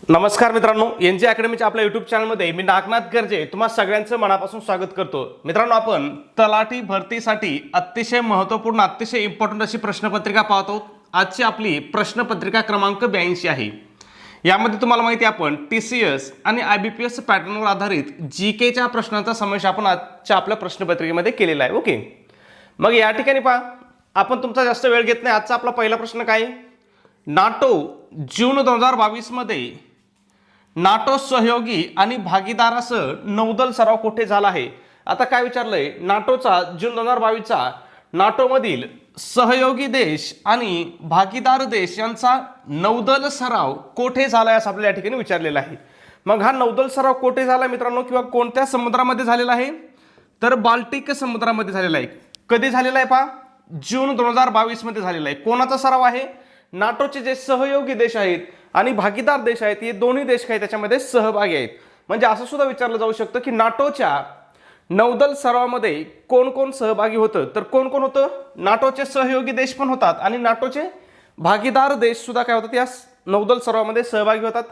नमस्कार मित्रांनो, एनजी अकॅडमीच्या आपल्या यूट्यूब चॅनलमध्ये मी नागनाथ गर्जे तुम्हा सगळ्यांचं मनापासून स्वागत करतो। मित्रांनो, आपण तलाठी भरतीसाठी अतिशय महत्त्वपूर्ण अतिशय इम्पॉर्टंट अशी प्रश्नपत्रिका पाहतो। आजची आपली प्रश्नपत्रिका क्रमांक 82 आहे। यामध्ये तुम्हाला माहिती आहे आपण टीसीएस आणि आयबीपीएस पॅटर्नवर आधारित जीकेच्या प्रश्नांचा समावेश आपण आजच्या आपल्या प्रश्नपत्रिकेमध्ये केलेला आहे। ओके, मग या ठिकाणी पहा, आपण तुमचा जास्त वेळ घेत नाही। आजचा आपला पहिला प्रश्न काय आहे? नाटो जून 2022 मध्ये नाटो सहयोगी आणि भागीदारासह नौदल सराव कुठे झाला आहे? आता काय विचारलंय, नाटोचा जून 2022चा नाटोमधील सहयोगी देश आणि भागीदार देश यांचा नौदल सराव कोठे झालाय असं आपल्याला या ठिकाणी विचारलेलं आहे। मग हा नौदल सराव कोठे झाला मित्रांनो, किंवा कोणत्या समुद्रामध्ये झालेला आहे? तर बाल्टिक समुद्रामध्ये झालेला आहे। कधी झालेला आहे पहा? जून 2022 मध्ये झालेला आहे। कोणाचा सराव आहे? नाटोचे जे सहयोगी देश आहेत आणि भागीदार देश आहेत, हे दोन्ही देश काही त्याच्यामध्ये सहभागी आहेत। म्हणजे असं सुद्धा विचारलं जाऊ शकतं की नाटोच्या नौदल सरावामध्ये कोण कोण सहभागी होतं? तर कोण कोण होतं? नाटोचे सहयोगी देश पण होतात आणि नाटोचे भागीदार देश सुद्धा काय होतात, या नौदल सरावामध्ये सहभागी होतात।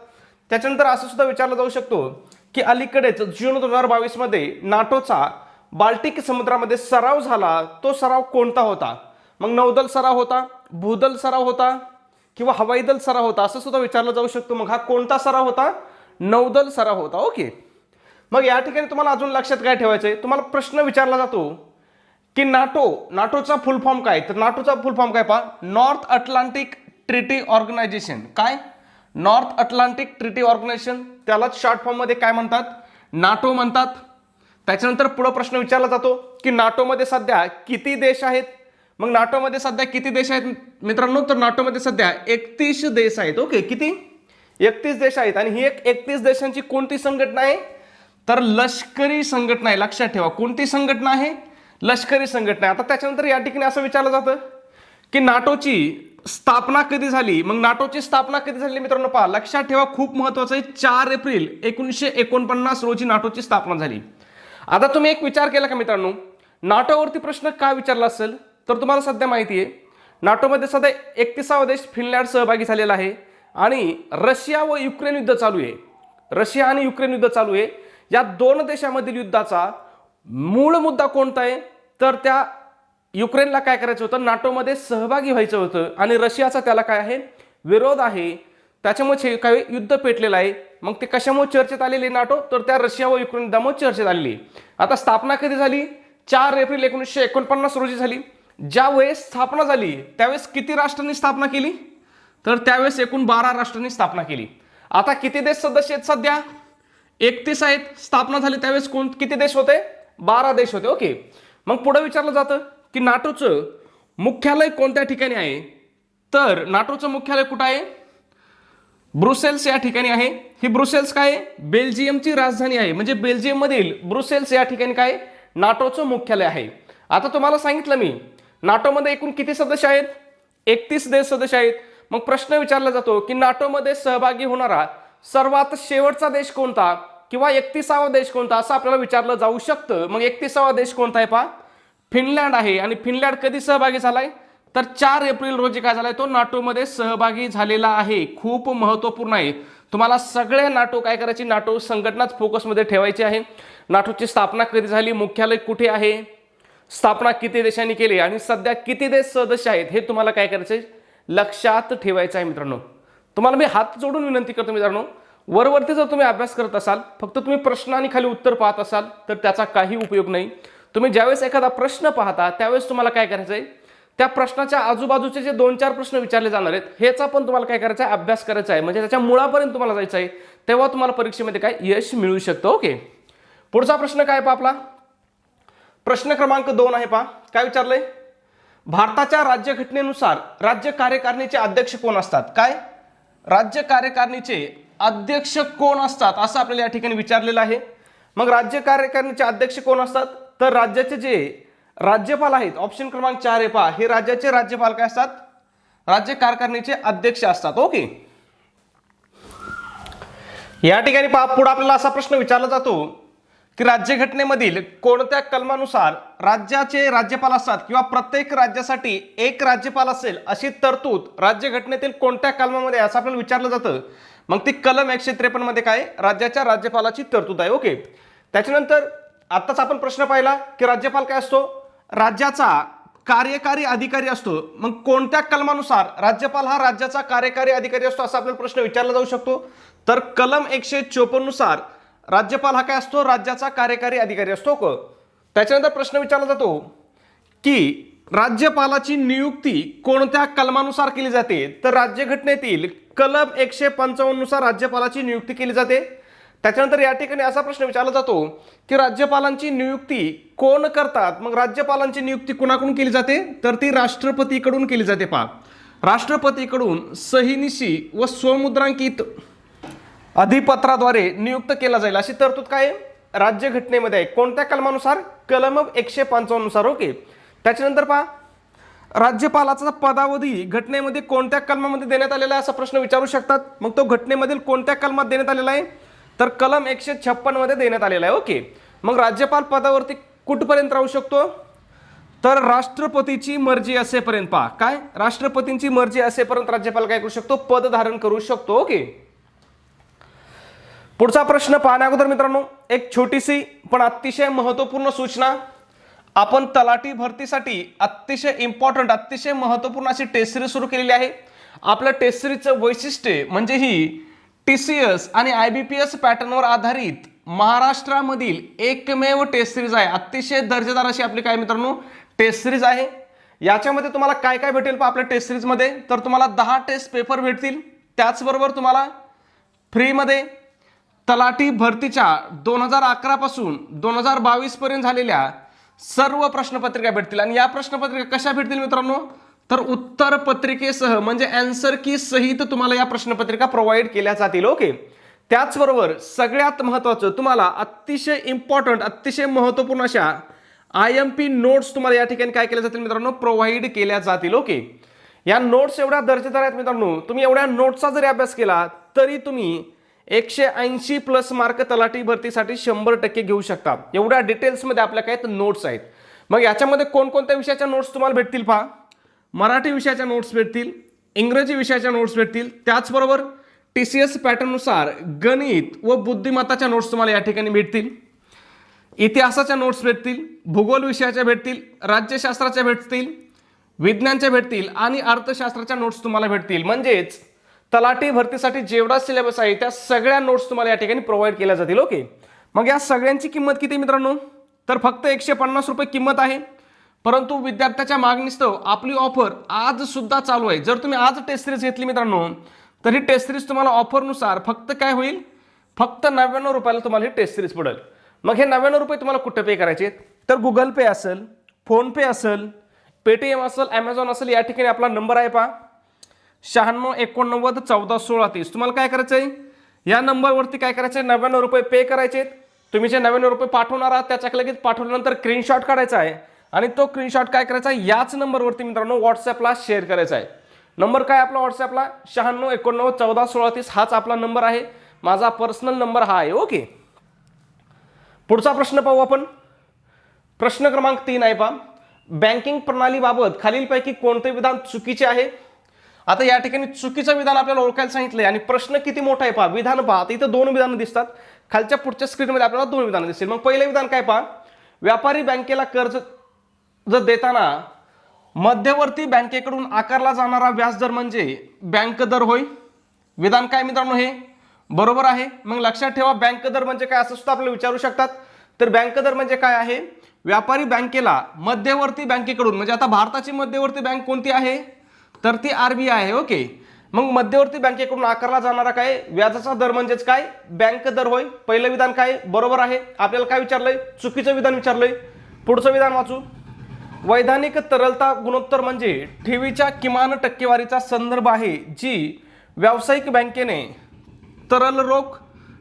त्याच्यानंतर असं सुद्धा विचारलं जाऊ शकतो की अलीकडेच जून 2022 मध्ये नाटोचा बाल्टिक समुद्रामध्ये सराव झाला, तो सराव कोणता होता? मग नौदल सराव होता, भूदल सराव होता किंवा हवाई दल सराव होता, असं सुद्धा विचारलं जाऊ शकतो। मग हा कोणता सराव होता? नौदल सराव होता। ओके, मग या ठिकाणी तुम्हाला अजून लक्षात काय ठेवायचंय, तुम्हाला प्रश्न विचारला जातो की नाटोचा फुल फॉर्म काय? तर नाटोचा फुल फॉर्म काय पहा, नॉर्थ अटलांटिक ट्रिटी ऑर्गनायझेशन। काय? नॉर्थ अटलांटिक ट्रिटी ऑर्गनायझेशन, त्यालाच शॉर्ट फॉर्म मध्ये काय म्हणतात? नाटो म्हणतात। त्याच्यानंतर पुढे प्रश्न विचारला जातो की नाटोमध्ये सध्या किती देश आहेत? मग नाटोमध्ये सध्या किती देश आहेत मित्रांनो? तर नाटोमध्ये सध्या 31 देश आहेत। ओके, किती? 31 देश आहेत। आणि ही एक 31 देशांची कोणती संघटना आहे? तर लष्करी संघटना आहे। लक्षात ठेवा, कोणती संघटना आहे? लष्करी संघटना आहे। आता त्याच्यानंतर या ठिकाणी असं विचारलं जातं की नाटोची स्थापना कधी झाली? मग नाटोची स्थापना कधी झाली मित्रांनो? पहा, लक्षात ठेवा, खूप महत्वाचं आहे। 4 एप्रिल 1949 रोजी नाटोची स्थापना झाली। आता तुम्ही एक विचार केला का मित्रांनो, नाटोवरती प्रश्न का विचारला असेल? तर तुम्हाला सध्या माहिती आहे नाटोमध्ये सध्या 31वा देश फिनलँड सहभागी झालेला आहे आणि रशिया व युक्रेन युद्ध चालू आहे। रशिया आणि युक्रेन युद्ध चालू आहे। या दोन देशांमधील युद्धाचा मूळ मुद्दा कोणता आहे? तर त्या युक्रेनला काय करायचं होतं? नाटोमध्ये सहभागी व्हायचं होतं आणि रशियाचा त्याला काय आहे? विरोध आहे। त्याच्यामुळे काही युद्ध पेटलेलं आहे। मग ते कशामुळे चर्चेत आलेले नाटो? तर त्या रशिया व युक्रेन युद्धामुळे चर्चेत आलेली। आता स्थापना कधी झाली? 4 एप्रिल 1949 रोजी झाली। ज्या वेळेस स्थापना झाली त्यावेळेस किती राष्ट्रांनी स्थापना केली? तर त्यावेळेस एकूण 12 राष्ट्रांनी स्थापना केली। आता किती देश सदस्य आहेत? सध्या 31 आहेत। स्थापना झाली त्यावेळेस किती देश होते? 12 देश होते। ओके, मग पुढे विचारलं जातं की नाटोचं मुख्यालय कोणत्या ठिकाणी आहे? तर नाटोचं मुख्यालय कुठं आहे? ब्रुसेल्स या ठिकाणी आहे। ही ब्रुसेल्स काय आहे? बेल्जियमची राजधानी आहे। म्हणजे बेल्जियम मधील ब्रुसेल्स या ठिकाणी काय? नाटोचं मुख्यालय आहे। आता तुम्हाला सांगितलं मी नाटोमध्ये एकूण किती सदस्य आहेत? 31 देश सदस्य आहेत। मग प्रश्न विचारला जातो की नाटोमध्ये सहभागी होणारा सर्वात शेवटचा देश कोणता किंवा 31वा देश कोणता, असं आपल्याला विचारलं जाऊ शकतं। मग 31वा देश कोणता आहे पहा? फिनलँड आहे। आणि फिनलँड कधी सहभागी झालाय? तर 4 एप्रिल रोजी काय झालाय? तो नाटोमध्ये सहभागी झालेला आहे। खूप महत्त्वपूर्ण आहे। तुम्हाला सगळे नाटो काय करायची? नाटो संघटनाच फोकसमध्ये ठेवायची आहे। नाटोची स्थापना कधी झाली? मुख्यालय कुठे आहे? स्थापना किती देशांनी केली आणि सध्या किती देश सदस्य आहेत हे तुम्हाला काय करायचंय? लक्षात ठेवायचं आहे मित्रांनो। तुम्हाला मी हात जोडून विनंती करतो मित्रांनो, वरवरती जर तुम्ही अभ्यास करत असाल, फक्त तुम्ही प्रश्न आणि खाली उत्तर पाहत असाल तर त्याचा काही उपयोग नाही। तुम्ही ज्यावेळेस एखादा प्रश्न पाहता त्यावेळेस तुम्हाला काय करायचंय? त्या प्रश्नाच्या आजूबाजूचे जे 2-4 प्रश्न विचारले जाणार आहेत ह्याचा पण तुम्हाला काय करायचा आहे? अभ्यास करायचा आहे। म्हणजे त्याच्या मुळापर्यंत तुम्हाला जायचं आहे, तेव्हा तुम्हाला परीक्षेमध्ये काय यश मिळू शकतं। ओके, पुढचा प्रश्न काय पहा आपला? प्रश्न क्रमांक 2 आहे पहा, काय विचारलंय? भारताच्या राज्यघटनेनुसार राज्य कार्यकारिणीचे अध्यक्ष कोण असतात? काय? राज्य कार्यकारिणीचे अध्यक्ष कोण असतात असं आपल्याला या ठिकाणी विचारलेलं आहे। मग राज्य कार्यकारिणीचे अध्यक्ष कोण असतात? तर राज्याचे जे राज्यपाल आहेत, ऑप्शन क्रमांक 4 आहे पहा, हे राज्याचे राज्यपाल काय असतात? राज्य कार्यकारिणीचे अध्यक्ष असतात। ओके, या ठिकाणी पहा, पुढे आपल्याला असा प्रश्न विचारला जातो की राज्यघटनेमधील कोणत्या कलमानुसार राज्याचे राज्यपाल असतात किंवा प्रत्येक राज्यासाठी एक राज्यपाल असेल अशी तरतूद राज्यघटनेतील कोणत्या कलमामध्ये असं आपल्याला विचारलं जातं. मग ती कलम 153 मध्ये काय राज्याच्या राज्यपालाची तरतूद आहे. ओके. त्याच्यानंतर आताच आपण प्रश्न पाहिला की राज्यपाल काय असतो, राज्याचा कार्यकारी अधिकारी असतो. मग कोणत्या कलमानुसार राज्यपाल हा राज्याचा कार्यकारी अधिकारी असतो असा आपल्याला प्रश्न विचारला जाऊ शकतो. तर कलम 154 नुसार राज्यपाल हा काय असतो, राज्याचा कार्यकारी अधिकारी असतो. त्याच्यानंतर प्रश्न विचारला जातो की राज्यपालाची नियुक्ती कोणत्या कलमानुसार केली जाते. तर राज्यघटनेतील कलम 155 नुसार राज्यपालाची नियुक्ती केली जाते. त्याच्यानंतर या ठिकाणी असा प्रश्न विचारला जातो की राज्यपालांची नियुक्ती कोण करतात. मग राज्यपालांची नियुक्ती कोणाकडून केली जाते, तर ती राष्ट्रपतीकडून केली जाते. पहा, राष्ट्रपतीकडून सहीनिशी व स्वमुद्रांकित अधिपत्राद्वारे नियुक्त केला जाईल अशी तरतूद काय राज्यघटनेमध्ये आहे. कोणत्या कलमानुसार, कलम 155 नुसार. ओके. त्याच्यानंतर पहा, राज्यपालाचा पदावधी घटनेमध्ये कोणत्या कलमामध्ये देण्यात आलेला आहे असा प्रश्न विचारू शकतात. मग तो घटनेमधील कोणत्या कलमात देण्यात आलेला आहे, तर कलम 156 मध्ये देण्यात आलेला आहे. ओके. मग राज्यपाल पदावरती कुठपर्यंत राहू शकतो, तर राष्ट्रपतीची मर्जी असेपर्यंत. पहा काय, राष्ट्रपतींची मर्जी असेपर्यंत राज्यपाल काय करू शकतो, पद धारण करू शकतो. ओके. पुढचा प्रश्न पाहण्या अगोदर मित्रांनो एक छोटीशी पण अतिशय महत्त्वपूर्ण सूचना. आपण तलाठी भरतीसाठी अतिशय इम्पॉर्टंट, अतिशय महत्त्वपूर्ण अशी टेस्ट सिरीज सुरू केलेली आहे. आपल्या टेस्ट सिरीजचं वैशिष्ट्य म्हणजे ही TCS आणि IBPS पॅटर्नवर आधारित महाराष्ट्रामधील एकमेव टेस्ट सिरीज आहे. अतिशय दर्जेदार अशी आपली काय मित्रांनो टेस्ट सिरीज आहे. याच्यामध्ये तुम्हाला काय काय भेटेल पहा आपल्या टेस्ट सिरीजमध्ये, तर तुम्हाला 10 टेस्ट पेपर भेटतील. त्याचबरोबर तुम्हाला फ्रीमध्ये तलाठी भरतीच्या 2011 पासून 2022 पर्यंत झालेल्या सर्व प्रश्नपत्रिका भेटतील. आणि या प्रश्नपत्रिका कशा भेटतील मित्रांनो, तर उत्तर पत्रिकेसह म्हणजे आन्सर की सहित तुम्हाला या प्रश्नपत्रिका प्रोव्हाइड केल्या जातील. ओके. त्याचबरोबर सगळ्यात महत्त्वाचं तुम्हाला अतिशय इम्पॉर्टंट, अतिशय महत्त्वपूर्ण अशा IMP नोट्स तुम्हाला या ठिकाणी काय केल्या जातील मित्रांनो, प्रोव्हाइड केल्या जातील. ओके. या नोट्स एवढ्या दर्जेदार आहेत मित्रांनो, तुम्ही एवढ्या नोट्सचा जरी अभ्यास केला तरी तुम्ही 180+ मार्क तलाठी भरतीसाठी 100% घेऊ शकता. एवढ्या डिटेल्समध्ये आपल्या काय नोट्स आहेत. मग याच्यामध्ये कोणकोणत्या विषयाच्या नोट्स तुम्हाला भेटतील पहा, मराठी विषयाच्या नोट्स भेटतील, इंग्रजी विषयाच्या नोट्स भेटतील. त्याचबरोबर TCS पॅटर्ननुसार गणित व बुद्धिमत्ताच्या नोट्स तुम्हाला या ठिकाणी भेटतील. इतिहासाच्या नोट्स भेटतील, भूगोल विषयाच्या भेटतील, राज्यशास्त्राच्या भेटतील, विज्ञानच्या भेटतील आणि अर्थशास्त्राच्या नोट्स तुम्हाला भेटतील. म्हणजेच तलाठी भरतीसाठी जेवढा सिलेबस आहे त्या सगळ्या नोट्स तुम्हाला या ठिकाणी प्रोव्हाइड केल्या जातील. ओके. मग या सगळ्यांची किंमत किती मित्रांनो, तर फक्त 150 रुपये किंमत आहे. परंतु विद्यार्थ्याच्या मागणीस्तव आपली ऑफर आज सुद्धा चालू आहे. जर तुम्ही आज टेस्ट सिरीज घेतली मित्रांनो तर ही टेस्ट सिरीज तुम्हाला ऑफरनुसार फक्त काय होईल, फक्त 99 रुपयाला तुम्हाला ही टेस्ट सिरीज पडेल. मग हे 99 रुपये तुम्हाला कुठे पे करायचे, तर गुगल पे असेल, फोनपे असेल, पेटीएम असेल, ॲमेझॉन असेल. या ठिकाणी आपला नंबर आहे पहा 9689141630. तुम्हाला काय करायचं आहे, या नंबरवरती काय करायचं आहे, 99 रुपये पे करायचे. तुम्ही जे 99 रुपये पाठवणार आहात त्याच्या लगेच पाठवल्यानंतर स्क्रीनशॉट काढायचा आहे आणि तो स्क्रीनशॉट काय करायचा आहे, याच नंबरवरती मित्रांनो व्हॉट्सअपला शेअर करायचा आहे. नंबर काय आपला व्हॉट्सअपला 9689141630 हाच आपला नंबर आहे. माझा पर्सनल नंबर हा आहे. ओके. पुढचा प्रश्न पाहू आपण. प्रश्न क्रमांक 3 आहे पहा, बँकिंग प्रणालीबाबत खालीलपैकी कोणते विधान चुकीचे आहे. आता या ठिकाणी चुकीचं विधान आपल्याला ओळखायला सांगितलंय आणि प्रश्न किती मोठा आहे पहा. विधान पहा, आता इथं 2 विधानं दिसतात, खालच्या पुढच्या स्क्रीनमध्ये आपल्याला 2 विधानं दिसतील. मग पहिलं विधान काय पहा, व्यापारी बँकेला कर्ज जर देताना मध्यवर्ती बँकेकडून आकारला जाणारा व्याजदर म्हणजे बँक दर होय. विधान काय मित्रांनो, हे बरोबर आहे. मग लक्षात ठेवा, बँक दर म्हणजे काय असं सुद्धा आपल्याला विचारू शकतात. तर बँक दर म्हणजे काय आहे, व्यापारी बँकेला मध्यवर्ती बँकेकडून, म्हणजे आता भारताची मध्यवर्ती बँक कोणती आहे, तर ती RBI आहे. ओके. मग मध्यवर्ती बँकेकडून आकारला जाणारा काय व्याजाचा दर म्हणजेच काय, बँक दर होय. पहिलं विधान काय बरोबर आहे. आपल्याला काय विचारलंय, चुकीचं विधान विचारलंय. पुढचं विधान वाचू. वैधानिक तरलता गुणोत्तर म्हणजे ठेवीच्या किमान टक्केवारीचा संदर्भ आहे जी व्यावसायिक बँकेने तरल रोख,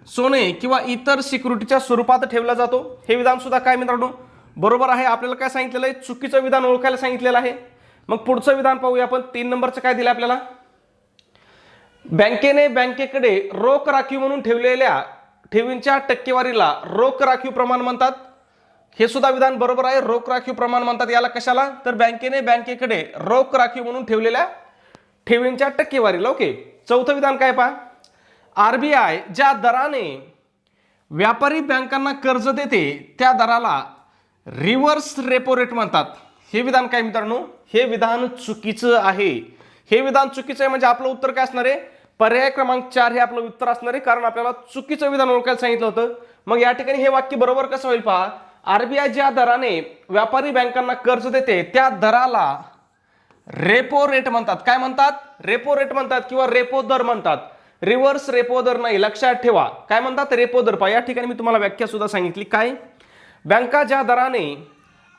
सोने किंवा इतर सिक्युरिटीच्या स्वरूपात ठेवला जातो. हे विधान सुद्धा काय मित्रांनो बरोबर आहे. आपल्याला काय सांगितलेलं आहे, चुकीचं विधान ओळखायला सांगितलेलं आहे. मग पुढचं विधान पाहूया आपण. 3 नंबरचं काय दिलं आपल्याला, बँकेने बँकेकडे रोख राखीव म्हणून ठेवलेल्या ठेवींच्या टक्केवारीला रोख राखीव प्रमाण म्हणतात. हे सुद्धा विधान बरोबर आहे. रोख राखीव प्रमाण म्हणतात याला. कशाला? तर बँकेकडे रोख राखीव म्हणून ठेवलेल्या ठेवींच्या टक्केवारीला. ओके. चौथं विधान काय पहा, आरबीआय ज्या दराने व्यापारी बँकांना कर्ज देते त्या दराला रिव्हर्स रेपो रेट म्हणतात. हे विधान काय मित्रांनो? हे विधान चुकीचं आहे. हे विधान चुकीचं आहे म्हणजे आपलं उत्तर काय असणार आहे? पर्याय क्रमांक 4 हे आपलं उत्तर असणार आहे, कारण आपल्याला चुकीचं विधान ओळखायला सांगितलं होतं. मग या ठिकाणी हे वाक्य बरोबर कसं होईल पहा, आरबीआय ज्या दराने व्यापारी बँकांना कर्ज देते त्या दराला रेपो रेट म्हणतात. काय म्हणतात? रेपो रेट म्हणतात किंवा रेपो दर म्हणतात. रिव्हर्स रेपो दर नाही, लक्षात ठेवा. काय म्हणतात? रेपो दर. पहा या ठिकाणी मी तुम्हाला व्याख्या सुद्धा सांगितली. काय? बँका ज्या दराने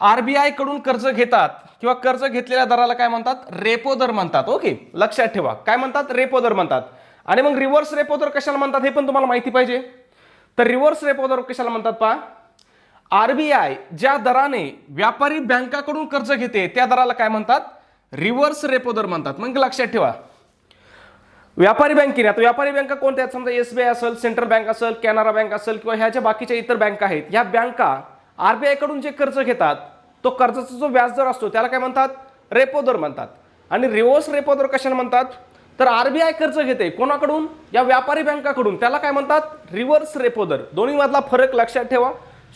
आरबीआय कडून कर्ज घेतात किंवा कर्ज घेतलेल्या दराला काय म्हणतात? रेपो दर म्हणतात. ओके, लक्षात ठेवा. काय म्हणतात? रेपो दर म्हणतात. आणि मग रिव्हर्स रेपो दर कशाला म्हणतात हे पण तुम्हाला माहिती पाहिजे. तर रिव्हर्स रेपो दर कशाला म्हणतात पहा, आरबीआय ज्या दराने व्यापारी बँकाकडून कर्ज घेते त्या दराला काय म्हणतात? रिव्हर्स रेपो दर म्हणतात. मग लक्षात ठेवा, व्यापारी बँकेने, आता व्यापारी बँका कोणत्या आहेत? समजा एसबीआय असेल, सेंट्रल बँक असेल, कॅनरा बँक असेल किंवा ह्या ज्या बाकीच्या इतर बँका आहेत, या बँका आरबीआय कडून जे कर्ज घेतात तो कर्जाचा जो व्याजदर असतो त्याला काय म्हणतात? रेपो दर म्हणतात. आणि रिव्हर्स रेपो दर कशाला म्हणतात? तर आरबीआय कर्ज घेते कोणाकडून? या व्यापारी बँकाकडून, त्याला काय म्हणतात? रिव्हर्स रेपो दर. दोन्ही मधला फरक लक्षात ठेवा,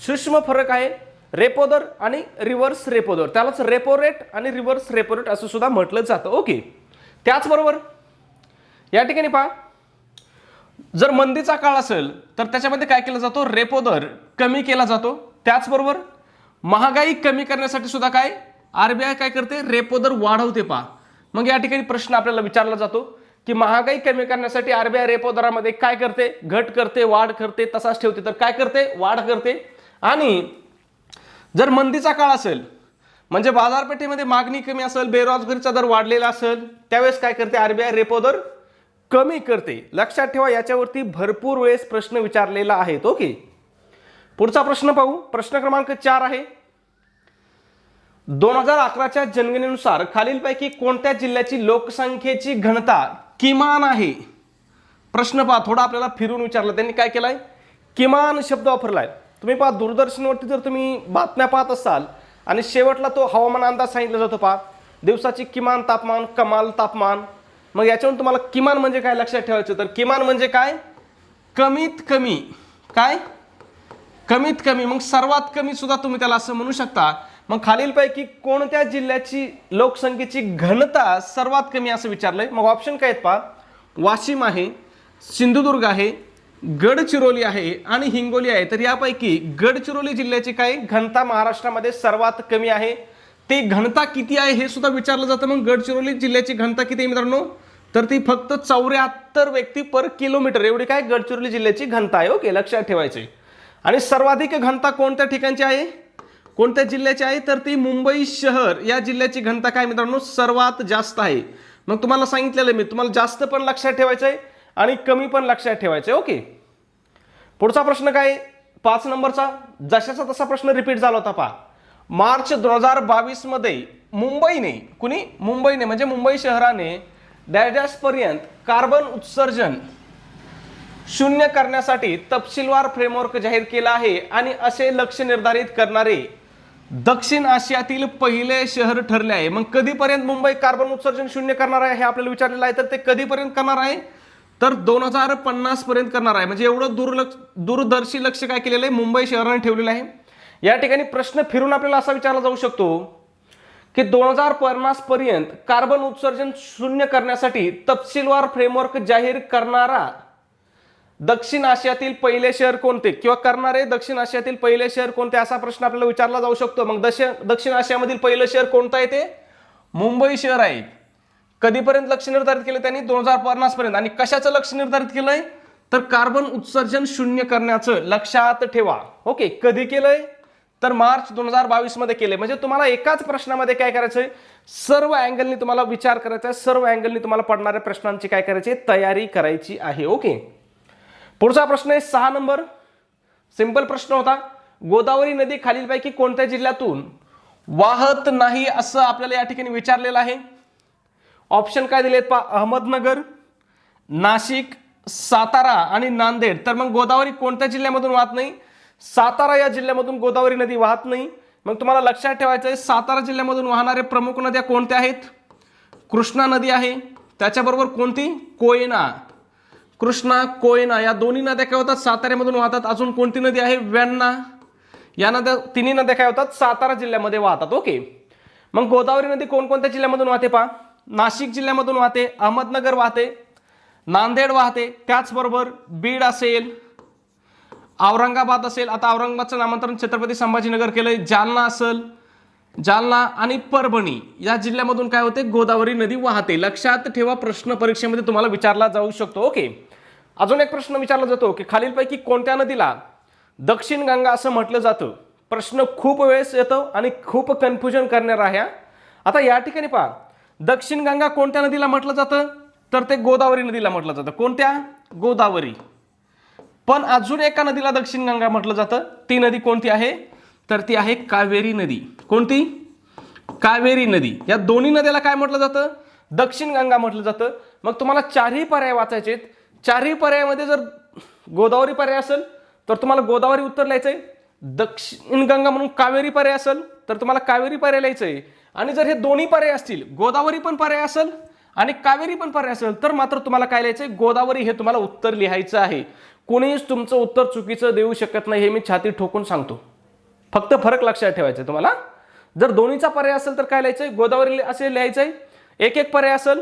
सूक्ष्म फरक आहे. रेपो दर आणि रिव्हर्स रेपो दर, त्यालाच रेपो रेट आणि रिव्हर्स रेपो रेट असं सुद्धा म्हटलं जातं. ओके. त्याचबरोबर या ठिकाणी पहा, जर मंदीचा काळ असेल तर त्याच्यामध्ये काय केलं जातो? रेपो दर कमी केला जातो. त्याचबरोबर महागाई कमी करण्यासाठी सुद्धा काय आरबीआय काय करते? रेपो दर वाढवते. पहा, मग या ठिकाणी प्रश्न आपल्याला विचारला जातो की महागाई कमी करण्यासाठी आरबीआय रेपो दरामध्ये काय करते? घट करते, वाढ करते, तसाच ठेवते? तर काय करते? वाढ करते. आणि जर मंदीचा काळ असेल म्हणजे बाजारपेठेमध्ये मागणी कमी असेल, बेरोजगारीचा दर वाढलेला असेल, त्यावेळेस काय करते? आरबीआय रेपो दर कमी करते. लक्षात ठेवा, याच्यावरती भरपूर वेळेस प्रश्न विचारलेला आहे. ओके. पुढचा प्रश्न पाहू. प्रश्न क्रमांक 4 आहे, 2011च्या जनगणनेनुसार खालीलपैकी कोणत्या जिल्ह्याची लोकसंख्येची घनता किमान आहे? प्रश्न पहा, थोडा आपल्याला फिरून विचारला. त्यांनी काय केलाय? किमान शब्द वापरलाय. तुम्ही पहा, दूरदर्शनवरती जर तुम्ही बातम्या पाहत असाल आणि शेवटला तो हवामान अंदाज सांगितला जातो. पहा, दिवसाची किमान तापमान, कमाल तापमान. मग याच्यावरून तुम्हाला किमान म्हणजे काय लक्षात ठेवायचं? तर किमान म्हणजे काय? कमीत कमी. काय? कमीत कमी. मग सर्वात कमी सुद्धा तुम्ही त्याला असं म्हणू शकता. मग खालीलपैकी कोणत्या जिल्ह्याची लोकसंख्येची घनता सर्वात कमी असं विचारलंय. मग ऑप्शन काय आहेत पहा, वाशिम आहे, सिंधुदुर्ग आहे, गडचिरोली आहे आणि हिंगोली आहे. तर यापैकी गडचिरोली जिल्ह्याची काय घनता महाराष्ट्रामध्ये सर्वात कमी आहे. ती घनता किती आहे हे सुद्धा विचारलं जातं. मग गडचिरोली जिल्ह्याची घनता किती आहे मित्रांनो? तर ती फक्त 74 व्यक्ती पर किलोमीटर एवढी काय गडचिरोली जिल्ह्याची घनता आहे. ओके, लक्षात ठेवायचे. आणि सर्वाधिक घनता कोणत्या ठिकाणची आहे? कोणत्या जिल्ह्याची आहे? तर ती मुंबई शहर या जिल्ह्याची घनता काय मित्रांनो? सर्वात जास्त आहे. मग तुम्हाला सांगितलेलं मी, तुम्हाला जास्त पण लक्षात ठेवायचं आहे आणि कमी पण लक्षात ठेवायचं आहे. ओके. पुढचा प्रश्न काय? 5 नंबरचा जशाचा तसा प्रश्न रिपीट झाला होता. पहा, मार्च 2022 मध्ये मुंबईने म्हणजे मुंबई शहराने डॅश पर्यंत कार्बन उत्सर्जन शून्य करण्यासाठी तपशीलवार फ्रेमवर्क जाहीर केला आहे आणि असे लक्ष्य निर्धारित करणारे दक्षिण आशियातील पहिले शहर ठरले आहे. मग कधीपर्यंत मुंबई कार्बन उत्सर्जन शून्य करणार आहे हे आपल्याला विचारलेलं आहे. तर ते कधीपर्यंत करणार आहे? तर 2050 पर्यंत करणार आहे. म्हणजे एवढं दूरदर्शी लक्ष्य काय केलेलं आहे? मुंबई शहराने ठेवलेलं आहे. या ठिकाणी प्रश्न फिरून आपल्याला असा विचारला जाऊ शकतो की 2050 पर्यंत कार्बन उत्सर्जन शून्य करण्यासाठी तपशीलवार फ्रेमवर्क जाहीर करणारा दक्षिण आशियातील पहिले शहर कोणते किंवा करणारे दक्षिण आशियातील पहिले शहर कोणते असा प्रश्न आपल्याला विचारला जाऊ शकतो. मग दक्षिण आशियामधील पहिलं शहर कोणतं आहे? ते मुंबई शहर आहे. कधीपर्यंत लक्ष्य निर्धारित केलं त्यांनी? 2050 पर्यंत. आणि कशाचं लक्ष्य निर्धारित केलंय? तर कार्बन उत्सर्जन शून्य करण्याचं. लक्षात ठेवा. ओके, कधी केलंय? तर मार्च 2022 मध्ये केले. म्हणजे तुम्हाला एकाच प्रश्नामध्ये काय करायचंय? सर्व अँगलनी तुम्हाला विचार करायचा आहे, सर्व अँगलनी तुम्हाला पडणाऱ्या प्रश्नांची काय करायची? तयारी करायची आहे. ओके. पुढचा प्रश्न आहे 6 नंबर. सिंपल प्रश्न होता. गोदावरी नदी खालीलपैकी कोणत्या जिल्ह्यातून वाहत नाही असं आपल्याला या ठिकाणी विचारलेलं आहे. ऑप्शन काय दिलेत पहा, अहमदनगर, नाशिक, सातारा आणि नांदेड. तर मग गोदावरी कोणत्या जिल्ह्यामधून वाहत नाही? सातारा या जिल्ह्यामधून गोदावरी नदी वाहत नाही. मग तुम्हाला लक्षात ठेवायचं आहे सातारा जिल्ह्यामधून वाहणारे प्रमुख नद्या कोणत्या आहेत? कृष्णा नदी आहे, त्याच्याबरोबर कोणती? कोयना. कृष्णा, कोयना या दोन्ही नद्या काय होतात? साताऱ्यामधून वाहतात. अजून कोणती नदी आहे? वेण्णा. या नद्या, तिन्ही नद्या काय होतात? सातारा जिल्ह्यामध्ये वाहतात. ओके. मग गोदावरी नदी कोणकोणत्या जिल्ह्यामधून वाहते पहा? नाशिक जिल्ह्यामधून वाहते, अहमदनगर वाहते, नांदेड वाहते, त्याचबरोबर बीड असेल, औरंगाबाद असेल, आता औरंगाबादचं नामांतरण छत्रपती संभाजीनगर केलंय, जालना असेल, जालना आणि परभणी या जिल्ह्यामधून काय होते? गोदावरी नदी वाहते. लक्षात ठेवा, प्रश्न परीक्षेमध्ये तुम्हाला विचारला जाऊ शकतो. ओके. अजून एक प्रश्न विचारला जातो की खालीलपैकी कोणत्या नदीला दक्षिण गंगा असं म्हटलं जातं? प्रश्न खूप वेळेस येतो आणि खूप कन्फ्युजन करणारा आहे. आता या ठिकाणी पहा, दक्षिण गंगा कोणत्या नदीला म्हटलं जातं? तर ते गोदावरी नदीला म्हटलं जातं. कोणत्या? गोदावरी. पण अजून एका नदीला दक्षिण गंगा म्हटलं जातं. ती नदी कोणती आहे? तर ती आहे कावेरी नदी. कोणती? कावेरी नदी. या दोन्ही नद्याला काय म्हटलं जातं? दक्षिण गंगा म्हटलं जातं. मग तुम्हाला चारही पर्याय वाचायचे. चारही पर्यायामध्ये जर गोदावरी पर्याय असेल तर तुम्हाला गोदावरी उत्तर लिहायचंय. दक्षिण गंगा म्हणून कावेरी पर्याय असेल तर तुम्हाला कावेरी पर्याय लिहायचंय. आणि जर हे दोन्ही पर्याय असतील, गोदावरी पण पर्याय असेल आणि कावेरी पण पर्याय असेल, तर मात्र तुम्हाला काय लिहायचंय? गोदावरी हे तुम्हाला उत्तर लिहायचं आहे. कोणीच तुमचं उत्तर चुकीचं देऊ शकत नाही, हे मी छाती ठोकून सांगतो. फक्त फरक लक्षात ठेवायचा आहे तुम्हाला. जर दोन्हीचा पर्याय असेल तर काय लिहायचंय? गोदावरी असे लिहायचंय. एक एक पर्याय असेल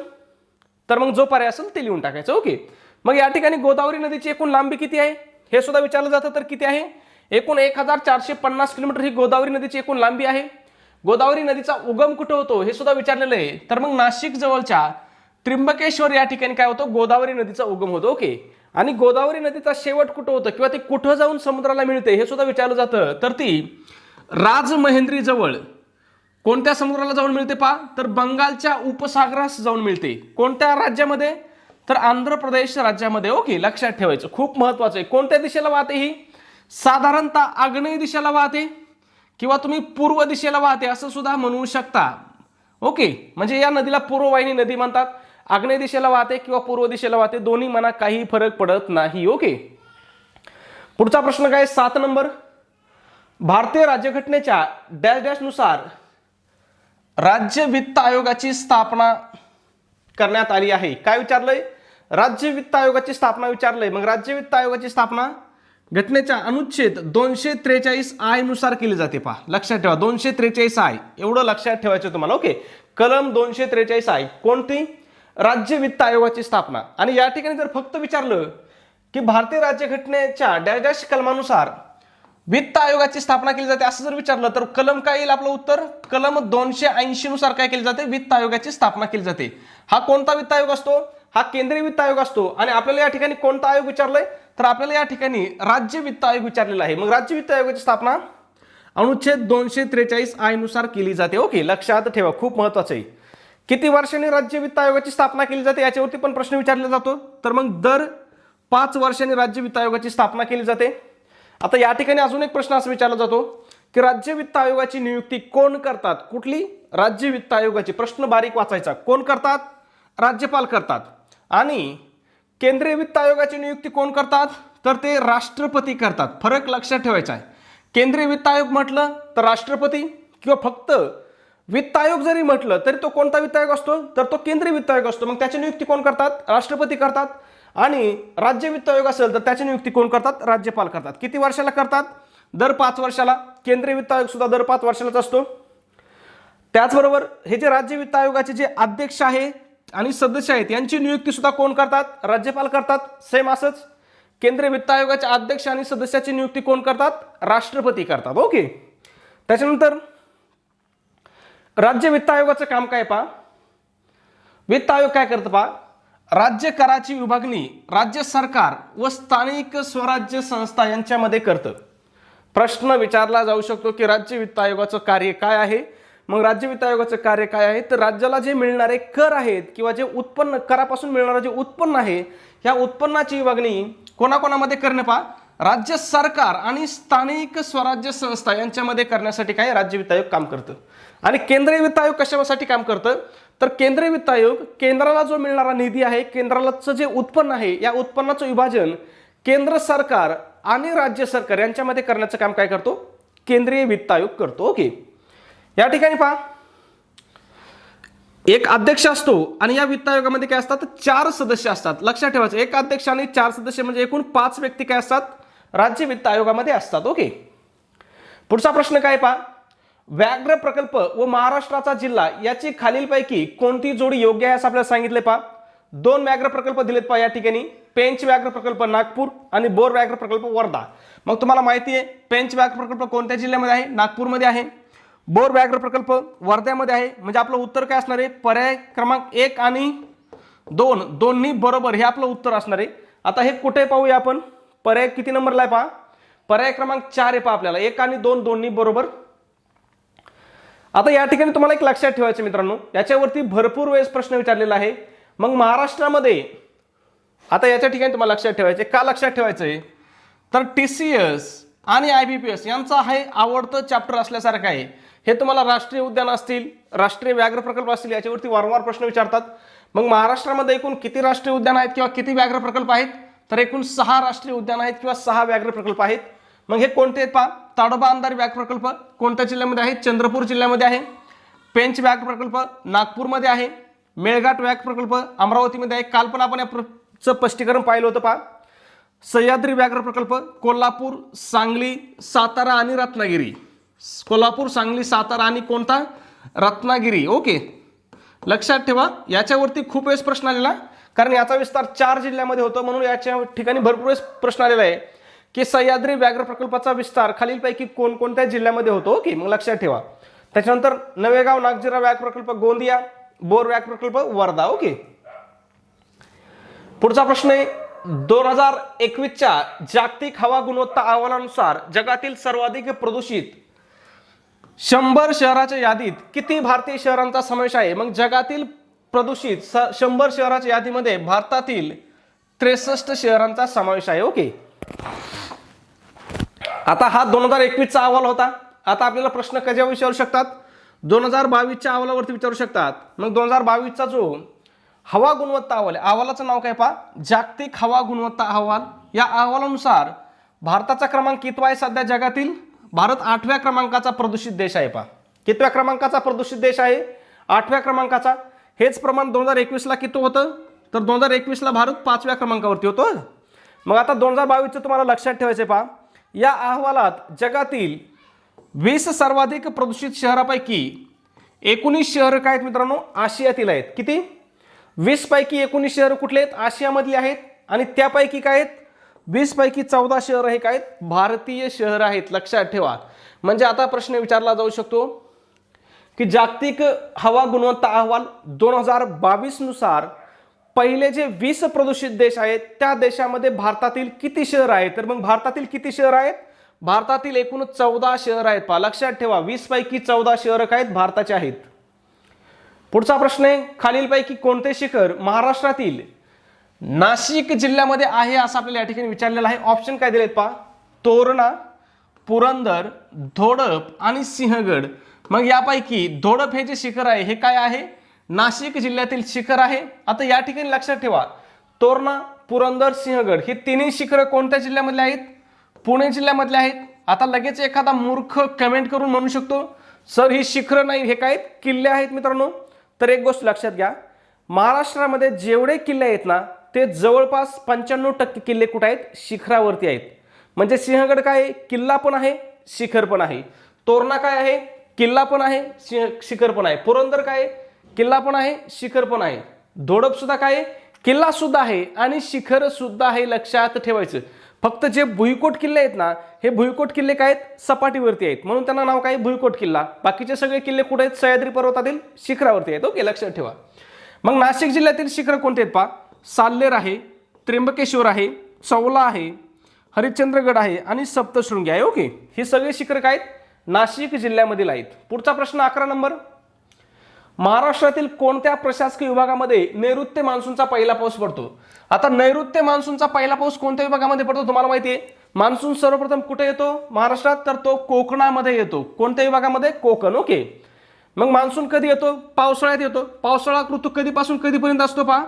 तर मग जो पर्याय असेल ते लिहून टाकायचं. ओके. मग या ठिकाणी गोदावरी नदीची एकूण लांबी किती आहे हे सुद्धा विचारलं जातं. तर किती आहे? एकूण 1450 किलोमीटर ही गोदावरी नदीची एकूण लांबी आहे. गोदावरी नदीचा उगम कुठे होतो हे सुद्धा विचारलेलं आहे. तर मग नाशिक जवळच्या त्र्यंबकेश्वर या ठिकाणी काय होतं? गोदावरी नदीचा उगम होतो. ओके. आणि गोदावरी नदीचा शेवट कुठं होतं किंवा ती कुठं जाऊन समुद्राला मिळते हे सुद्धा विचारलं जातं. तर ती राजमहेंद्री जवळ कोणत्या समुद्राला जाऊन मिळते पहा? तर बंगालच्या उपसागरास जाऊन मिळते. कोणत्या राज्यामध्ये? तर आंध्र प्रदेश राज्यामध्ये. ओके. लक्षात ठेवायचं, खूप महत्वाचं आहे. कोणत्या दिशेला वाहते ही? साधारणतः आग्नेय दिशेला वाहते किंवा तुम्ही पूर्व दिशेला वाहते असं सुद्धा म्हणू शकता. ओके. म्हणजे या नदीला पूर्ववाहिनी नदी म्हणतात. आग्नेय दिशेला वाहते किंवा पूर्व दिशेला वाहते, दोन्ही म्हणा, काही फरक पडत नाही. ओके. पुढचा प्रश्न काय? 7 नंबर. भारतीय राज्यघटनेच्या डॅश डॅश नुसार राज्य वित्त आयोगाची स्थापना करण्यात आली आहे. काय विचारलंय? राज्य वित्त आयोगाची स्थापना विचारलंय. मग राज्य वित्त आयोगाची स्थापना घटनेच्या अनुच्छेद 243I नुसार केली जाते. पहा, लक्षात ठेवा, 243I एवढं लक्षात ठेवायचं तुम्हाला. ओके. कलम 243I कोणती? राज्य वित्त आयोगाची स्थापना. आणि या ठिकाणी जर फक्त विचारलं की भारतीय राज्यघटनेच्या डॅश डॅश कलमानुसार वित्त आयोगाची स्थापना केली जाते असं जर विचारलं तर कलम काय येईल आपलं उत्तर? कलम 280 नुसार काय केली जाते? वित्त आयोगाची स्थापना केली जाते. हा कोणता वित्त आयोग असतो? हा केंद्रीय वित्त आयोग असतो. आणि आपल्याला या ठिकाणी कोणता आयोग विचारलाय? तर आपल्याला या ठिकाणी राज्य वित्त आयोग विचारलेला आहे. मग राज्य वित्त आयोगाची स्थापना अनुच्छेद 243I नुसार केली जाते. ओके. लक्षात ठेवा, खूप महत्वाचं आहे. किती वर्षांनी राज्य वित्त आयोगाची स्थापना केली जाते याच्यावरती पण प्रश्न विचारला जातो. तर मग दर 5 वर्षांनी राज्य वित्त आयोगाची स्थापना केली जाते. आता या ठिकाणी अजून एक प्रश्न असा विचारला जातो की राज्य वित्त आयोगाची नियुक्ती कोण करतात? कुठली? राज्य वित्त आयोगाची. प्रश्न बारीक वाचायचा. कोण करतात? राज्यपाल करतात. आणि केंद्रीय वित्त आयोगाची नियुक्ती कोण करतात? तर ते राष्ट्रपती करतात. फरक लक्षात ठेवायचा आहे. केंद्रीय वित्त आयोग म्हटलं तर राष्ट्रपती, किंवा फक्त वित्त आयोग जरी म्हटलं तरी तो कोणता वित्त आयोग असतो? तर तो केंद्रीय वित्त आयोग असतो. मग त्याची नियुक्ती कोण करतात? राष्ट्रपती करतात. आणि राज्य वित्त आयोग असेल तर त्याची नियुक्ती कोण करतात? राज्यपाल करतात. किती वर्षाला करतात? दर 5 वर्षाला. केंद्रीय वित्त आयोग सुद्धा दर 5 वर्षालाच असतो. त्याचबरोबर हे जे राज्य वित्त आयोगाचे जे अध्यक्ष आहेत आणि सदस्य आहेत यांची नियुक्ती सुद्धा कोण करतात? राज्यपाल करतात. सेम असंच केंद्रीय वित्त आयोगाचे अध्यक्ष आणि सदस्याची नियुक्ती कोण करतात? राष्ट्रपती करतात. ओके. त्याच्यानंतर राज्य वित्त आयोगाचं काम काय पहा? वित्त आयोग काय करतं पहा? राज्य कराची विभागणी राज्य सरकार व स्थानिक स्वराज्य संस्था यांच्यामध्ये करतं. प्रश्न विचारला जाऊ शकतो की राज्य वित्त आयोगाचं कार्य काय आहे? मग राज्य वित्त आयोगाचं कार्य काय आहे? तर राज्याला जे मिळणारे कर आहेत किंवा जे उत्पन्न, करापासून मिळणारं जे उत्पन्न आहे, या उत्पन्नाची विभागणी कोणाकोणामध्ये करणे पहा? राज्य सरकार आणि स्थानिक स्वराज्य संस्था यांच्यामध्ये करण्यासाठी काय राज्य वित्त आयोग काम करतं. आणि केंद्रीय वित्त आयोग कशासाठी काम करतं? तर केंद्रीय वित्त आयोग केंद्राला जो मिळणारा निधी आहे, केंद्रालाचं जे उत्पन्न आहे, या उत्पन्नाचं विभाजन केंद्र सरकार आणि राज्य सरकार यांच्यामध्ये करण्याचं काम काय करतो? केंद्रीय वित्त आयोग करतो. ओके, या ठिकाणी पहा, एक अध्यक्ष असतो आणि या वित्त आयोगामध्ये काय असतात? 4 सदस्य असतात. लक्षात ठेवायचं, एक अध्यक्ष आणि 4 सदस्य म्हणजे एकूण 5 व्यक्ती काय असतात? राज्य वित्त आयोगामध्ये असतात. ओके, पुढचा प्रश्न काय पहा, व्याघ्र प्रकल्प व महाराष्ट्राचा जिल्हा याची खालीलपैकी कोणती जोडी योग्य आहे असं आपल्याला सांगितले. पहा, 2 व्याघ्र प्रकल्प दिलेत पहा या ठिकाणी, पेंच व्याघ्र प्रकल्प नागपूर आणि बोर व्याघ्र प्रकल्प वर्धा. मग तुम्हाला माहिती आहे पेंच व्याघ्र प्रकल्प कोणत्या जिल्ह्यामध्ये आहे? नागपूरमध्ये आहे. बोर व्याघ्र प्रकल्प वर्ध्यामध्ये आहे. म्हणजे आपलं उत्तर काय असणार आहे? पर्याय क्रमांक 1 आणि 2 दोन्ही बरोबर हे आपलं उत्तर असणार आहे. आता हे कुठे पाहूया आपण? पर्याय किती नंबरला आहे पहा? पर्याय क्रमांक 4 आहे पहा आपल्याला. 1 आणि 2 दोन्ही बरोबर. आता या ठिकाणी तुम्हाला एक लक्षात ठेवायचं मित्रांनो, याच्यावरती भरपूर वेळेस प्रश्न विचारलेला आहे. मग महाराष्ट्रामध्ये आता याच्या ठिकाणी तुम्हाला लक्षात ठेवायचे. का लक्षात ठेवायचंय? तर TCS आणि IBPS यांचा हे आवडतं चॅप्टर असल्यासारखं आहे. हे तुम्हाला राष्ट्रीय उद्यान असतील, राष्ट्रीय व्याघ्र प्रकल्प असतील, याच्यावरती वारंवार प्रश्न विचारतात. मग महाराष्ट्रामध्ये एकूण किती राष्ट्रीय उद्यान आहेत किंवा किती व्याघ्र प्रकल्प आहेत? तर एकूण 6 राष्ट्रीय उद्यान आहेत किंवा 6 व्याघ्र प्रकल्प आहेत. मग हे कोणते आहेत पहा? ताडोबा अंधारी व्याघ्र प्रकल्प कोणत्या जिल्ह्यामध्ये आहे? चंद्रपूर जिल्ह्यामध्ये आहे. पेंच व्याघ्र प्रकल्प नागपूरमध्ये आहे. मेळघाट व्याघ्र प्रकल्प अमरावतीमध्ये आहे. काल पण आपण याचं स्पष्टीकरण पाहिलं होतं पहा. सह्याद्री व्याघ्र प्रकल्प कोल्हापूर, सांगली, सातारा आणि रत्नागिरी. कोल्हापूर, सांगली, सातारा आणि कोणता? रत्नागिरी. ओके, लक्षात ठेवा, याच्यावरती खूप वेळेस प्रश्न आलेला, कारण याचा विस्तार 4 जिल्ह्यामध्ये होतो, म्हणून याच्या ठिकाणी भरपूर वेळेस प्रश्न आलेला आहे की सह्याद्री व्याघ्र प्रकल्पाचा विस्तार खालीलपैकी कोणकोणत्या जिल्ह्यामध्ये होतो. ओके, मग लक्षात ठेवा. त्याच्यानंतर नवेगाव नागझिरा व्याघ्र प्रकल्प गोंदिया, बोर व्याघ्र प्रकल्प वर्धा. ओके, पुढचा प्रश्न आहे 2021च्या जागतिक हवा गुणवत्ता अहवालानुसार जगातील सर्वाधिक प्रदूषित 100 शहराच्या यादीत किती भारतीय शहरांचा समावेश आहे? मग जगातील प्रदूषित 100 शहराच्या यादीमध्ये भारतातील 63 शहरांचा समावेश आहे. ओके, आता हा 2021चा अहवाल होता. आता आपल्याला प्रश्न कशा विचारू शकतात? 2022च्या अहवालावरती विचारू शकतात. मग 2022चा जो हवा गुणवत्ता अहवाल आहे, अहवालाचं नाव काय पहा? जागतिक हवा गुणवत्ता अहवाल. या अहवालानुसार भारताचा क्रमांक कितवा आहे सध्या जगातील? भारत 8व्या क्रमांकाचा प्रदूषित देश आहे पहा. कितव्या क्रमांकाचा प्रदूषित देश आहे? 8व्या क्रमांकाचा. हेच प्रमाण 2021ला किती होतं? तर 2021ला भारत 5व्या क्रमांकावरती होतो. मग आता 2022चं तुम्हाला लक्षात ठेवायचं पहा. या अहवालात जगातील 20 सर्वाधिक प्रदूषित शहरापैकी 19 शहरं काय आहेत मित्रांनो? आशियातील आहेत. किती? 20 पैकी 19 शहरं कुठले आहेत? आशियामधली आहेत. आणि त्यापैकी काय आहेत? 20 पैकी 14 शहरं हे काय आहेत? भारतीय शहरं आहेत. लक्षात ठेवा. म्हणजे आता प्रश्न विचारला जाऊ शकतो की जागतिक हवा गुणवत्ता अहवाल 2022 नुसार पहिले जे 20 प्रदूषित देश आहेत त्या देशामध्ये भारतातील किती शहर आहेत? तर मग भारतातील किती शहर आहेत? भारतातील एकूण 14 शहर आहेत पहा. लक्षात ठेवा, 20 पैकी 14 शहरं काय आहेत? भारताचे आहेत. पुढचा प्रश्न आहे, खालीलपैकी कोणते शिखर महाराष्ट्रातील नाशिक जिल्ह्यामध्ये आहे असं आपल्याला या ठिकाणी विचारलेलं आहे. ऑप्शन काय दिलेत पहा? तोरणा, पुरंदर, धोडप आणि सिंहगड. मग यापैकी धोडप हे जे शिखर आहे हे काय आहे? नाशिक जिल्ह्यातील शिखर आहे. आता या ठिकाणी लक्षात ठेवा, तोरणा, पुरंदर, सिंहगड ही तिन्ही शिखरं कोणत्या जिल्ह्यामधले आहेत? पुणे जिल्ह्यामधले आहेत. आता लगेच एखादा मूर्ख कमेंट करून म्हणू शकतो, सर ही शिखरं नाही, हे काय किल्ले आहेत. मित्रांनो, तर एक गोष्ट लक्षात घ्या, महाराष्ट्रामध्ये जेवढे किल्ले आहेत ना ते जवळपास 95% किल्ले कुठे आहेत? शिखरावरती आहेत. म्हणजे सिंहगड काय आहे? किल्ला पण आहे, शिखर पण आहे. तोरणा काय आहे? किल्ला पण आहे, शिखर पण आहे. पुरंदर काय आहे? किल्ला पण आहे, शिखर पण आहे. धोडप सुद्धा काय आहे? किल्ला सुद्धा आहे आणि शिखर सुद्धा आहे. लक्षात ठेवायचं. फक्त जे भुईकोट किल्ले आहेत ना हे भुईकोट किल्ले काय आहेत? सपाटीवरती आहेत, म्हणून त्यांना नाव काय? भुईकोट किल्ला. बाकीचे सगळे किल्ले कुठे आहेत? सह्याद्री पर्वतातील शिखरावरती आहेत. ओके, लक्षात ठेवा. मग नाशिक जिल्ह्यातील शिखर कोणते आहेत पहा? साल्लेर आहे, त्र्यंबकेश्वर आहे, चौला आहे, हरिश्चंद्रगड आहे आणि सप्तशृंगी आहे. ओके, ही सगळी शिखर काय आहेत? नाशिक जिल्ह्यामधील आहेत. पुढचा प्रश्न 11 नंबर, महाराष्ट्रातील कोणत्या प्रशासकीय विभागामध्ये नैऋत्य मान्सूनचा पहिला पाऊस पडतो? आता नैऋत्य मान्सूनचा पहिला पाऊस कोणत्या विभागामध्ये पडतो तुम्हाला माहिती आहे? मान्सून सर्वप्रथम कुठे येतो महाराष्ट्रात? तर तो कोकणामध्ये येतो. कोणत्या विभागामध्ये? कोकण. ओके, मग मान्सून कधी येतो? पावसाळ्यात येतो. पावसाळा ऋतू कधीपासून कधीपर्यंत असतो पहा?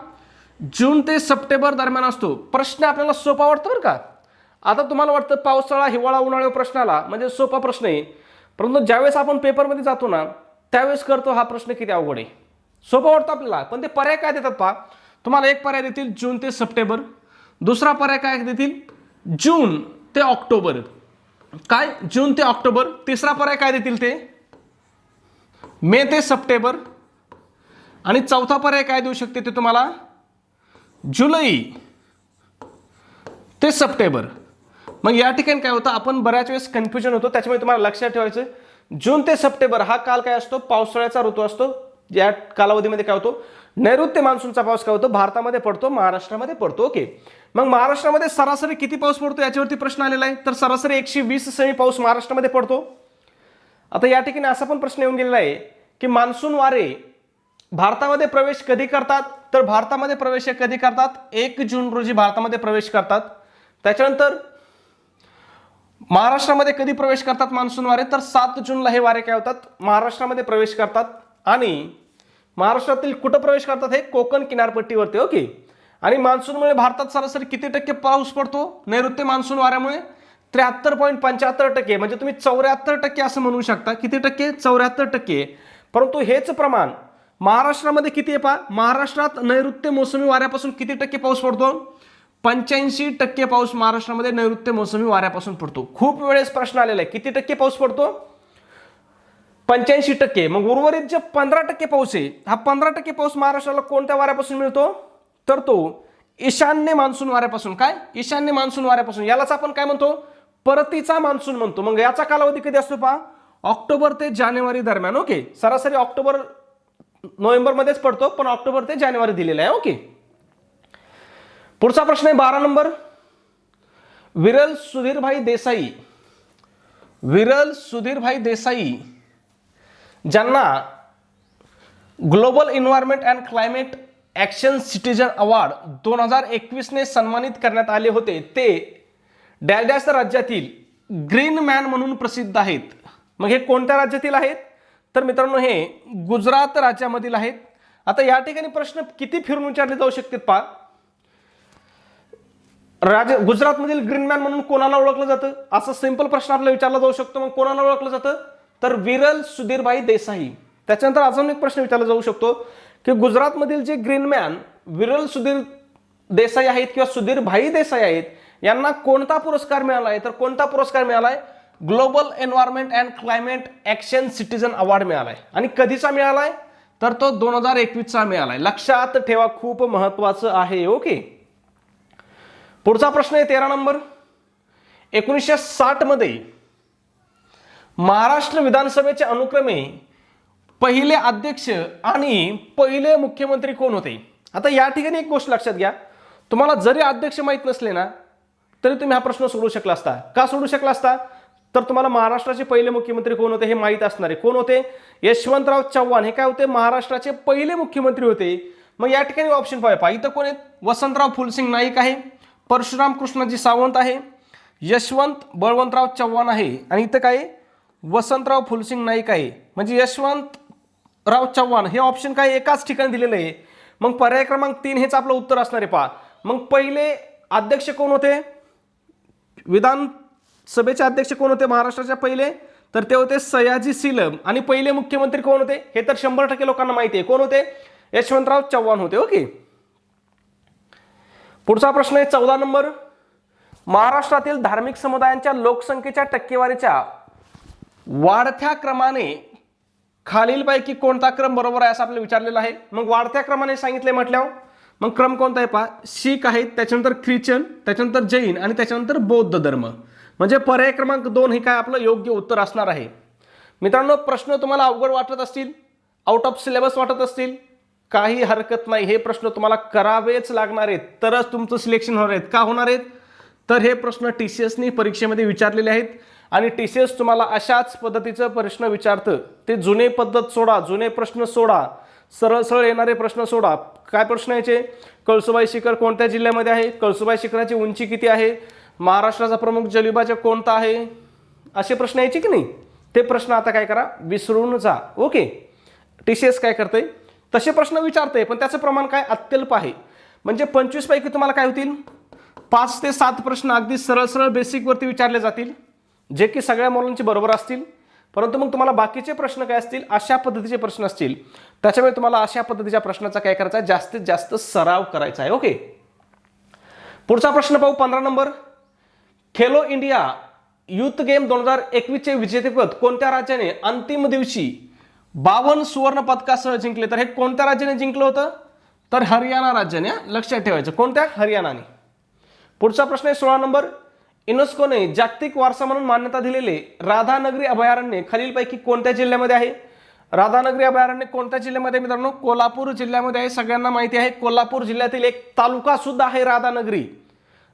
जून ते सप्टेंबर दरम्यान असतो. प्रश्न आपल्याला सोपा वाटतो बरं का. आता तुम्हाला वाटतं पावसाळा, हिवाळा, उन्हाळा प्रश्न आला म्हणजे सोपा प्रश्न आहे, परंतु ज्यावेळेस आपण पेपरमध्ये जातो ना त्यावेळेस करतो हा प्रश्न किती अवघड आहे. सोपा वाटतो आपल्याला, पण ते पर्याय काय देतात पहा. तुम्हाला एक पर्याय देतील जून ते सप्टेंबर, दुसरा पर्याय काय देतील जून ते ऑक्टोबर, काय जून ते ऑक्टोबर, तिसरा पर्याय काय देतील ते मे ते सप्टेंबर, आणि चौथा पर्याय काय देऊ शकते ते तुम्हाला जुलै ते सप्टेंबर. मग या ठिकाणी काय होतं, आपण बऱ्याच वेळेस कन्फ्युजन होतो. त्याच्यामुळे तुम्हाला लक्षात ठेवायचं जून ते सप्टेंबर हा काल काय असतो, पावसाळ्याचा ऋतू असतो. या कालावधीमध्ये काय होतो, नैऋत्य मान्सूनचा पाऊस काय होतो, भारतामध्ये पडतो, महाराष्ट्रामध्ये पडतो. ओके, मग महाराष्ट्रामध्ये सरासरी किती पाऊस पडतो याच्यावरती प्रश्न आलेला आहे. तर सरासरी 120 सेमी पाऊस महाराष्ट्रामध्ये पडतो. आता या ठिकाणी असा पण प्रश्न येऊन गेलेला आहे की मान्सून वारे भारतामध्ये प्रवेश कधी करतात. तर भारतामध्ये प्रवेश कधी करतात, 1 जून रोजी भारतामध्ये प्रवेश करतात. त्याच्यानंतर महाराष्ट्रामध्ये कधी प्रवेश करतात मान्सून वारे, तर 7 जूनला हे वारे काय होतात, महाराष्ट्रामध्ये प्रवेश करतात. आणि महाराष्ट्रातील कुठं प्रवेश करतात, हे कोकण किनारपट्टीवरती. ओके, आणि मान्सूनमुळे भारतात सरासरी किती टक्के पाऊस पडतो, नैऋत्य मान्सून वाऱ्यामुळे 73.75%, म्हणजे तुम्ही 74% असं म्हणू शकता. किती टक्के, 74%. परंतु हेच प्रमाण महाराष्ट्रामध्ये किती आहे पहा. महाराष्ट्रात नैऋत्य मोसमी वाऱ्यापासून किती टक्के पाऊस पडतो, 85% पाऊस महाराष्ट्रामध्ये नैऋत्य मोसमी वाऱ्यापासून पडतो. खूप वेळेस प्रश्न आलेला आहे किती टक्के पाऊस पडतो, 85%. मग उर्वरित जे 15% पाऊस आहे, हा 15% पाऊस महाराष्ट्राला कोणत्या वाऱ्यापासून मिळतो, तर तो ईशान्य मान्सून वाऱ्यापासून. काय, ईशान्य मान्सून वाऱ्यापासून. यालाच आपण काय म्हणतो, परतीचा मान्सून म्हणतो. मग याचा कालावधी कधी असतो पहा, ऑक्टोबर ते जानेवारी दरम्यान. ओके, सरासरी ऑक्टोबर नोव्हेंबर मध्येच पडतो, पण ऑक्टोबर ते जानेवारी दिलेला आहे. ओके, पुढचा प्रश्न आहे 12 नंबर. विरल सुधीरभाई देसाई, विरल सुधीरभाई देसाई ज्यांना global environment and climate action citizen award 2021 ने सन्मानित करण्यात आले होते, ते डॅश डॅश राज्यातील ग्रीन मॅन म्हणून प्रसिद्ध आहेत. मग हे कोणत्या राज्यातील आहेत, तर मित्रांनो हे गुजरात राज्यामधील आहेत. आता या ठिकाणी प्रश्न किती फिरून विचारले जाऊ शकतात पहा. गुजरातमधील ग्रीन मॅन म्हणून कोणाला ओळखलं जातं, असं सिंपल प्रश्न आपल्याला विचारला जाऊ शकतो. मग कोणाला ओळखलं जातं, तर विरल सुधीरभाई देसाई. त्याच्यानंतर अजून एक प्रश्न विचारला जाऊ शकतो की गुजरातमधील जे ग्रीन मॅन विरल सुधीर देसाई आहेत किंवा सुधीरभाई देसाई आहेत, यांना कोणता पुरस्कार मिळाला आहे, तर कोणता पुरस्कार मिळाला आहे, global environment and climate action citizen award मिळाला आहे. आणि कधीचा मिळाला आहे, तर तो 2021चा मिळाला आहे. लक्षात ठेवा, खूप महत्वाचं आहे. ओके, पुढचा प्रश्न आहे 13 नंबर. 1960 मध्ये महाराष्ट्र विधानसभेचे अनुक्रमे पहिले अध्यक्ष आणि पहिले मुख्यमंत्री कोण होते. आता या ठिकाणी एक गोष्ट लक्षात घ्या, तुम्हाला जरी अध्यक्ष माहित नसले ना तरी तुम्ही हा प्रश्न सोडवू शकला असता. का सोडवू शकला असता, तर तुम्हाला महाराष्ट्राचे पहिले मुख्यमंत्री कोण होते हे माहित असणार आहे. कोण होते, यशवंतराव चव्हाण. हे काय होते, महाराष्ट्राचे पहिले मुख्यमंत्री होते. मग या ठिकाणी ऑप्शन पाहा, इथं कोण आहेत, वसंतराव फुलसिंग नाईक आहे, परशुराम कृष्णाजी सावंत आहे, यशवंत बळवंतराव चव्हाण आहे, आणि इथं काय वसंतराव फुलसिंग नाईक आहे. म्हणजे यशवंतराव चव्हाण हे ऑप्शन काय एकाच ठिकाणी दिलेलं आहे. मग पर्याय क्रमांक 3 हेच आपलं उत्तर असणार आहे पहा. मग पहिले अध्यक्ष कोण होते, विधानसभेचे अध्यक्ष कोण होते महाराष्ट्राच्या पहिले, तर ते होते सयाजी सिलम. आणि पहिले मुख्यमंत्री कोण होते, हे तर 100% लोकांना माहिती आहे. कोण होते, यशवंतराव चव्हाण होते. ओके, पुढचा प्रश्न आहे 14 नंबर. महाराष्ट्रातील धार्मिक समुदायांच्या लोकसंख्येच्या टक्केवारीच्या वाढत्या क्रमाने खालीलपैकी कोणता क्रम बरोबर आहे असं आपल्याला विचारलेलं आहे. मग वाढत्या क्रमाने सांगितले म्हटल्यावर मग क्रम कोणता आहे पहा, शीख आहेत, त्याच्यानंतर ख्रिश्चन, त्याच्यानंतर जैन, आणि त्याच्यानंतर बौद्ध धर्म. म्हणजे पर्याय क्रमांक 2 हे काय आपलं योग्य उत्तर असणार आहे. मित्रांनो, प्रश्न तुम्हाला अवघड वाटत असतील, आउट ऑफ सिलेबस वाटत असतील, काही हरकत नाही. हे प्रश्न तुम्हाला करावेच लागणार आहेत, तरच तुमचं सिलेक्शन होणार आहेत. का होणार आहेत, तर हे प्रश्न TCSनी परीक्षेमध्ये विचारलेले आहेत. आणि TCS तुम्हाला अशाच पद्धतीचं प्रश्न विचारतं. ते जुने पद्धत सोडा, जुने प्रश्न सोडा, सरळ सरळ येणारे प्रश्न सोडा. काय प्रश्न यायचे, कळसुबाई शिखर कोणत्या जिल्ह्यामध्ये आहे, कळसुबाई शिखराची उंची किती आहे, महाराष्ट्राचा प्रमुख जलविभाजक कोणता आहे, असे प्रश्न यायचे की नाही. ते प्रश्न आता काय करा, विसरून जा. ओके, TCS काय करते, तसे प्रश्न विचारते, पण त्याचं प्रमाण काय अत्यल्प आहे. म्हणजे 25 पैकी तुम्हाला काय होतील, 5 ते 7 प्रश्न अगदी सरळ सरळ बेसिकवरती विचारले जातील, जे की सगळ्या मुलांचे बरोबर असतील. परंतु मग तुम्हाला बाकीचे प्रश्न काय असतील, अशा पद्धतीचे प्रश्न असतील. त्याच्यामुळे तुम्हाला अशा पद्धतीच्या प्रश्नाचा काय करायचा आहे, जास्तीत जास्त सराव करायचा आहे. ओके, पुढचा प्रश्न पाहू. 15 number. Khelo India youth game 2021 चे विजेतेपद कोणत्या राज्याने अंतिम दिवशी 52 सुवर्ण पदकासह जिंकले? तर हे कोणत्या राज्याने जिंकलं होतं, तर हरियाणा राज्याने. लक्षात ठेवायचं, कोणत्या, हरियाणाने. पुढचा प्रश्न आहे 16 नंबर. युनेस्कोने जागतिक वारसा म्हणून मान्यता दिलेले राधानगरी अभयारण्य खालीलपैकी कोणत्या जिल्ह्यामध्ये आहे? राधानगरी अभयारण्य कोणत्या जिल्ह्यामध्ये मित्रांनो? कोल्हापूर जिल्ह्यामध्ये आहे. सगळ्यांना माहिती आहे, कोल्हापूर जिल्ह्यातील एक तालुका सुद्धा आहे राधानगरी.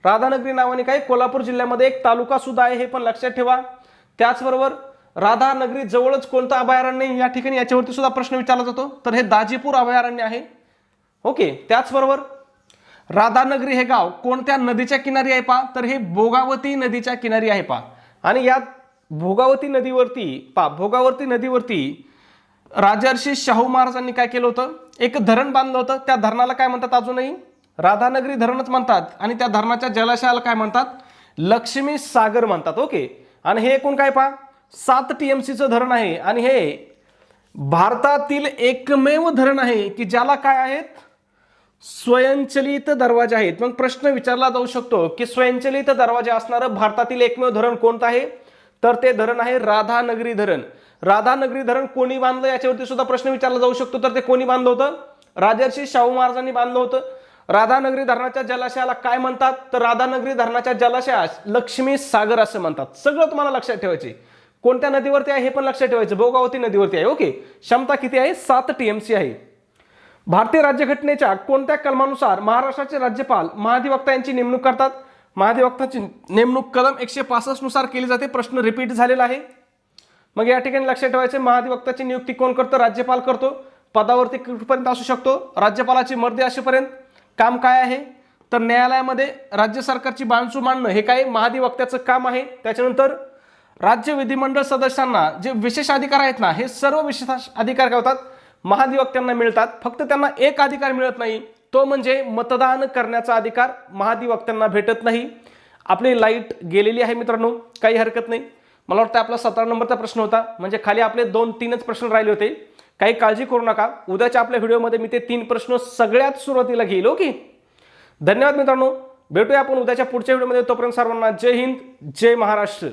राधानगरी नावाने काय, कोल्हापूर जिल्ह्यामध्ये एक तालुका सुद्धा आहे, हे पण लक्षात ठेवा. त्याचबरोबर राधानगरी जवळच कोणतं अभयारण्य, या ठिकाणी याच्यावरती सुद्धा प्रश्न विचारला जातो, तर हे दाजीपूर अभयारण्य आहे. ओके, त्याचबरोबर राधानगरी हे गाव कोणत्या नदीच्या किनारी आहे पा, तर हे भोगावती नदीच्या किनारी आहे पा. आणि या भोगावती नदीवरती राजर्षी शाहू महाराजांनी काय केलं होतं, एक धरण बांधलं होतं. त्या धरणाला काय म्हणतात, अजूनही राधानगरी धरणच म्हणतात. आणि त्या धरणाच्या जलाशयाला काय म्हणतात, लक्ष्मी सागर म्हणतात. ओके, आणि हे एकूण काय पा, 7 TMCचं धरण आहे. आणि हे भारतातील एकमेव धरण आहे की ज्याला काय आहेत, स्वयंचलित दरवाजे आहेत. मग प्रश्न विचारला जाऊ शकतो की स्वयंचलित दरवाजे असणारं भारतातील एकमेव धरण कोणतं आहे, तर ते धरण आहे राधानगरी धरण. राधानगरी धरण कोणी बांधलं, याच्यावरती सुद्धा प्रश्न विचारला जाऊ शकतो. तर ते कोणी बांधलं होतं, राजर्षी शाहू महाराजांनी बांधलं होतं. राधानगरी धरणाच्या जलाशयाला काय म्हणतात, तर राधानगरी धरणाच्या जलाशयास लक्ष्मी सागर असं म्हणतात. सगळं तुम्हाला लक्षात ठेवायचे. कोणत्या नदीवरती आहे हे पण लक्षात ठेवायचं, भोगावती नदीवरती आहे. ओके, क्षमता किती आहे, 7 TMC आहे. भारतीय राज्यघटनेच्या कोणत्या कलमानुसार महाराष्ट्राचे राज्यपाल महाधिवक्ता यांची नेमणूक करतात? महाधिवक्ताची नेमणूक कलम 165 नुसार केली जाते. प्रश्न रिपीट झालेला आहे. मग या ठिकाणी लक्षात ठेवायचं, महाधिवक्ताची नियुक्ती कोण करतं, राज्यपाल करतो. पदावरती कुठपर्यंत असू शकतो, राज्यपालाची मर्जी असेपर्यंत. काम काय आहे, तर न्यायालयामध्ये राज्य सरकारची बाजू मांडणं हे काय महाधिवक्त्याचं काम आहे. त्याच्यानंतर राज्य विधिमंडळ सदस्यांना जे विशेष अधिकार आहेत ना, हे सर्व विशेष अधिकार काय होतात, महाधिवक्त्यांना मिळतात. फक्त त्यांना एक अधिकार मिळत नाही, तो म्हणजे मतदान करण्याचा अधिकार महाधिवक्त्यांना भेटत नाही. आपली लाईट गेलेली आहे मित्रांनो, काही हरकत नाही. मला वाटतं आपला 17 नंबरचा प्रश्न होता, म्हणजे खाली आपले 2-3च प्रश्न राहिले होते. काही काळजी करू नका, उद्याच्या आपल्या व्हिडिओमध्ये मी ते 3 प्रश्न सगळ्यात सुरुवातीला घेईल. ओके, धन्यवाद मित्रांनो, भेटूया आपण उद्याच्या पुढच्या व्हिडिओमध्ये. तोपर्यंत सर्वांना जय हिंद, जय महाराष्ट्र.